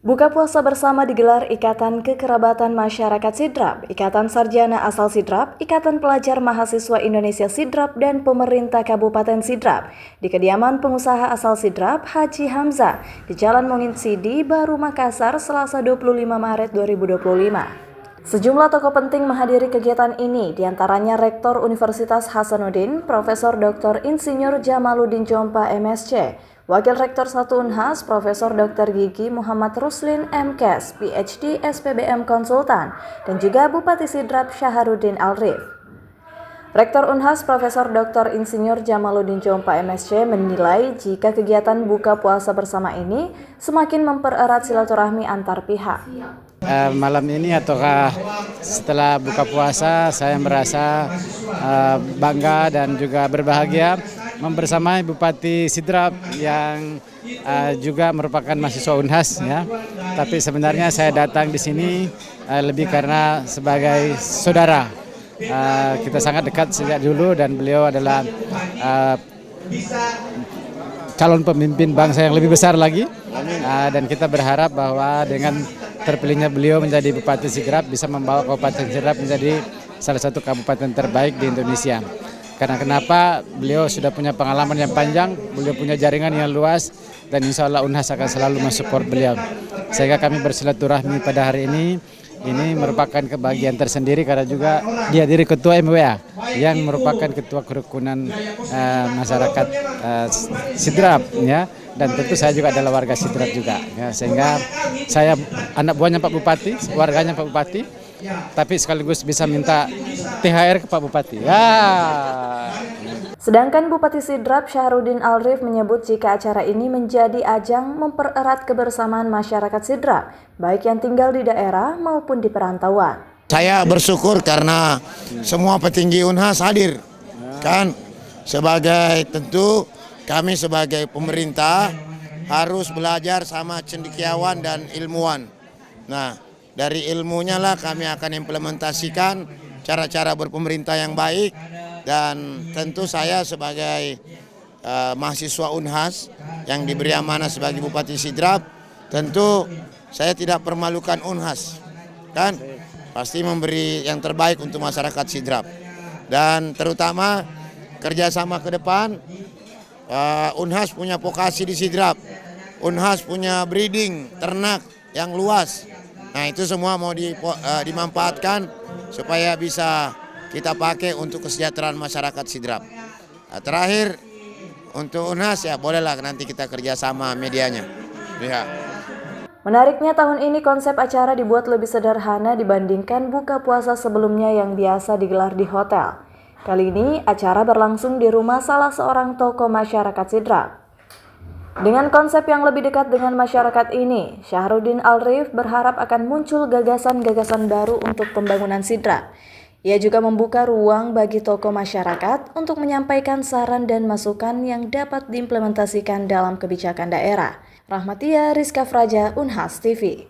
Buka puasa bersama digelar Ikatan Kekerabatan Masyarakat Sidrap, Ikatan Sarjana Asal Sidrap, Ikatan Pelajar Mahasiswa Indonesia Sidrap, dan Pemerintah Kabupaten Sidrap di kediaman pengusaha asal Sidrap, Haji Hamzah, di Jalan Mongin Sidi, Baru Makassar, Selasa 25 Maret 2025. Sejumlah tokoh penting menghadiri kegiatan ini, diantaranya Rektor Universitas Hasanuddin, Profesor Dr. Insinyur Jamaluddin Jompa MSc, Wakil Rektor 1 Unhas, Profesor Dr. Gigi Muhammad Ruslin MKes, PhD SPBM Konsultan, dan juga Bupati Sidrap Syaharuddin Alrif. Rektor Unhas Profesor Dr. Insinyur Jamaluddin Jompa MSc menilai jika kegiatan buka puasa bersama ini semakin mempererat silaturahmi antar pihak. Malam ini ataukah setelah buka puasa saya merasa bangga dan juga berbahagia membersamai Bupati Sidrap yang juga merupakan mahasiswa Unhas ya. Tapi sebenarnya saya datang di sini lebih karena sebagai saudara. Kita sangat dekat sejak dulu dan beliau adalah calon pemimpin bangsa yang lebih besar lagi. Dan kita berharap bahwa dengan terpilihnya beliau menjadi Bupati Sidrap bisa membawa Kabupaten Sidrap menjadi salah satu kabupaten terbaik di Indonesia. Karena kenapa? Beliau sudah punya pengalaman yang panjang, beliau punya jaringan yang luas, dan insya Allah Unhas akan selalu mensupport beliau. Sehingga kami bersilaturahmi pada hari ini merupakan kebahagiaan tersendiri karena juga dihadiri Ketua MWA yang merupakan Ketua Kerukunan Masyarakat Sidrap ya. Dan tentu saya juga adalah warga Sidrap juga ya. Sehingga saya anak buahnya Pak Bupati, warganya Pak Bupati, tapi sekaligus bisa minta THR ke Pak Bupati. Ya. Sedangkan Bupati Sidrap Syaharuddin Alrif menyebut jika acara ini menjadi ajang mempererat kebersamaan masyarakat Sidrap, baik yang tinggal di daerah maupun di perantauan. Saya bersyukur karena semua petinggi Unhas hadir, kan? Tentu kami sebagai pemerintah harus belajar sama cendekiawan dan ilmuwan. Nah, dari ilmunya lah kami akan implementasikan cara-cara berpemerintah yang baik. Dan tentu saya sebagai mahasiswa Unhas yang diberi amanah sebagai Bupati Sidrap, tentu saya tidak permalukan Unhas, kan? Pasti memberi yang terbaik untuk masyarakat Sidrap. Dan terutama kerjasama ke depan, Unhas punya vokasi di Sidrap, Unhas punya breeding ternak yang luas. Nah itu semua mau dimanfaatkan supaya bisa kita pakai untuk kesejahteraan masyarakat Sidrap. Nah, terakhir untuk Unhas ya bolehlah nanti kita kerjasama medianya. Ya. Menariknya tahun ini konsep acara dibuat lebih sederhana dibandingkan buka puasa sebelumnya yang biasa digelar di hotel. Kali ini acara berlangsung di rumah salah seorang tokoh masyarakat Sidrap. Dengan konsep yang lebih dekat dengan masyarakat ini, Syaharuddin Alrif berharap akan muncul gagasan-gagasan baru untuk pembangunan Sidrap. Ia juga membuka ruang bagi tokoh masyarakat untuk menyampaikan saran dan masukan yang dapat diimplementasikan dalam kebijakan daerah. Rahmatia Rizka Fraja, Unhas TV.